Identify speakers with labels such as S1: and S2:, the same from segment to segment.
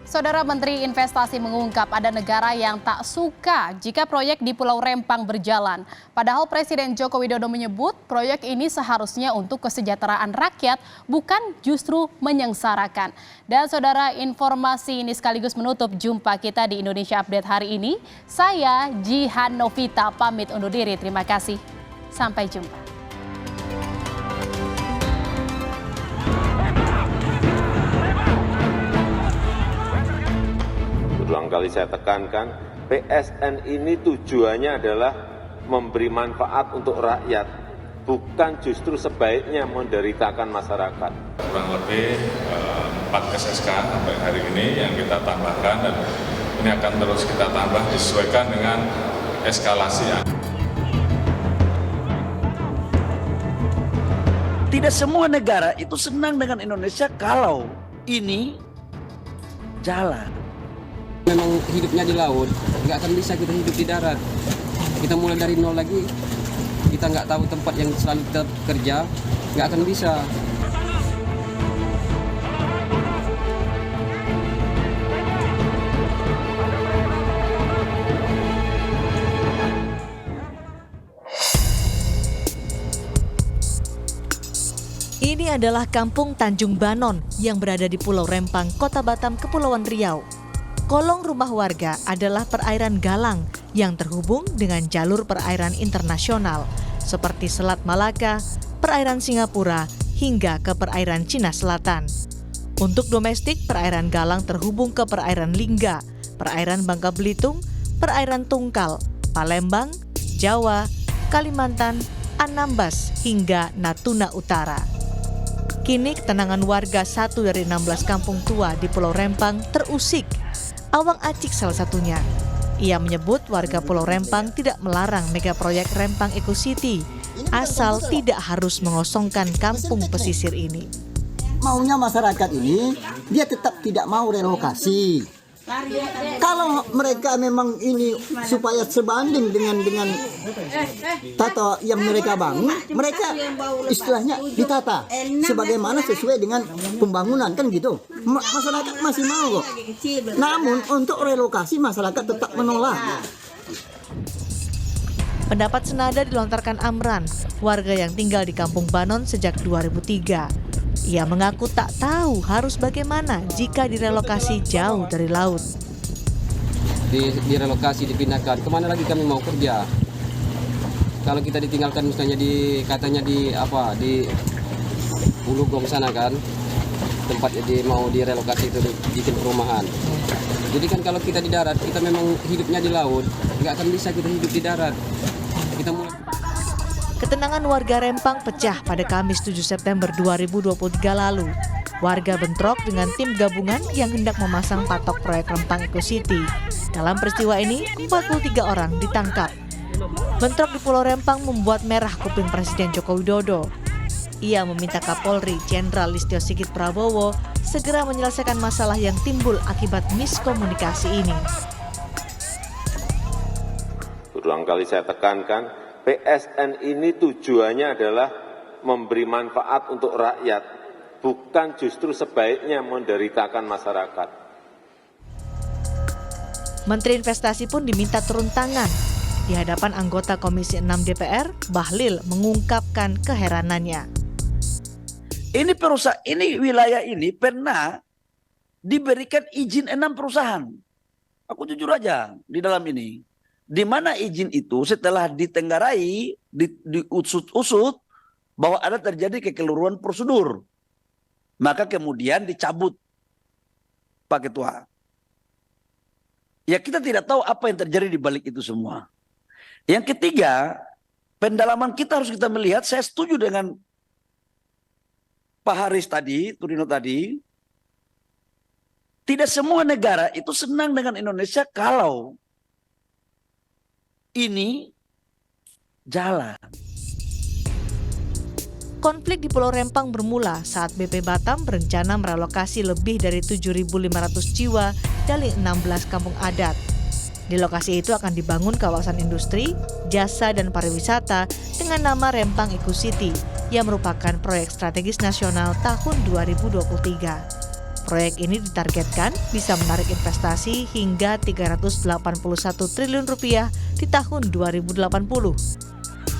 S1: Saudara Menteri Investasi mengungkap ada negara yang tak suka jika proyek di Pulau Rempang berjalan. Padahal Presiden Joko Widodo menyebut proyek ini seharusnya untuk kesejahteraan rakyat, bukan justru menyengsarakan. Dan saudara, informasi ini sekaligus menutup jumpa kita di Indonesia Update hari ini. Saya Jihan Novita pamit undur diri. Terima kasih. Sampai jumpa.
S2: Berulang kali saya tekankan, PSN ini tujuannya adalah memberi manfaat untuk rakyat, bukan justru sebaiknya menderitakan masyarakat.
S3: Kurang lebih 4 SSK sampai hari ini yang kita tambahkan, dan ini akan terus kita tambah disesuaikan dengan eskalasi.
S4: Tidak semua negara itu senang dengan Indonesia kalau ini jalan.
S5: Memang hidupnya di laut, nggak akan bisa kita hidup di darat. Kita mulai dari nol lagi, kita nggak tahu tempat yang selalu kita kerja, nggak akan bisa.
S6: Ini adalah Kampung Tanjung Banon yang berada di Pulau Rempang, Kota Batam, Kepulauan Riau. Kolong rumah warga adalah perairan Galang yang terhubung dengan jalur perairan internasional seperti Selat Malaka, perairan Singapura, hingga ke perairan Cina Selatan. Untuk domestik, perairan Galang terhubung ke perairan Lingga, perairan Bangka Belitung, perairan Tungkal, Palembang, Jawa, Kalimantan, Anambas, hingga Natuna Utara. Kini ketenangan warga satu dari 16 kampung tua di Pulau Rempang terusik. Awang Acik salah satunya. Ia menyebut warga Pulau Rempang tidak melarang mega proyek Rempang Eco City, asal tidak harus mengosongkan kampung pesisir ini.
S7: Maunya masyarakat ini, dia tetap tidak mau relokasi. Kalau mereka memang ini supaya sebanding dengan tata yang mereka bangun, mereka istilahnya ditata sebagaimana sesuai dengan pembangunan, kan gitu. Masyarakat masih mau kok. Namun untuk relokasi masyarakat tetap menolak.
S6: Pendapat senada dilontarkan Amran, warga yang tinggal di Kampung Banon sejak 2003. Ia mengaku tak tahu harus bagaimana jika direlokasi jauh dari laut.
S5: Direlokasi, dipindahkan, kemana lagi kami mau kerja? Kalau kita ditinggalkan misalnya katanya di Ulu Gong sana kan, tempat mau direlokasi itu bikin perumahan. Jadi kan kalau kita di darat, kita memang hidupnya di laut, nggak akan bisa kita hidup di darat. Kita mulai.
S6: Ketenangan warga Rempang pecah pada Kamis 7 September 2023 lalu. Warga bentrok dengan tim gabungan yang hendak memasang patok proyek Rempang Eco City. Dalam peristiwa ini, 43 orang ditangkap. Bentrok di Pulau Rempang membuat merah kuping Presiden Joko Widodo. Ia meminta Kapolri Jenderal Listio Sigit Prabowo segera menyelesaikan masalah yang timbul akibat miskomunikasi ini.
S2: Berulang kali saya tekankan, PSN ini tujuannya adalah memberi manfaat untuk rakyat, bukan justru sebaiknya menderitakan masyarakat.
S6: Menteri Investasi pun diminta turun tangan. Di hadapan anggota Komisi 6 DPR, Bahlil mengungkapkan keheranannya.
S4: Ini wilayah ini pernah diberikan izin 6 perusahaan. Aku jujur aja di dalam ini. Di mana izin itu setelah ditenggarai, diusut-usut bahwa ada terjadi kekeliruan prosedur. Maka kemudian dicabut, Pak Ketua. Ya kita tidak tahu apa yang terjadi di balik itu semua. Yang ketiga, pendalaman kita harus kita melihat, saya setuju dengan Pak Haris tadi, Turino tadi, tidak semua negara itu senang dengan Indonesia kalau ini jalan.
S6: Konflik di Pulau Rempang bermula saat BP Batam berencana merelokasi lebih dari 7.500 jiwa dari 16 kampung adat. Di lokasi itu akan dibangun kawasan industri, jasa, dan pariwisata dengan nama Rempang Eco City yang merupakan proyek strategis nasional tahun 2023. Proyek ini ditargetkan bisa menarik investasi hingga 381 triliun rupiah di tahun 2080.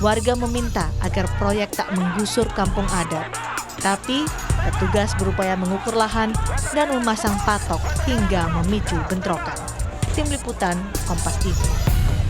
S6: Warga meminta agar proyek tak menggusur kampung adat, tapi petugas berupaya mengukur lahan dan memasang patok hingga memicu bentrokan. Tim Liputan, Kompas TV.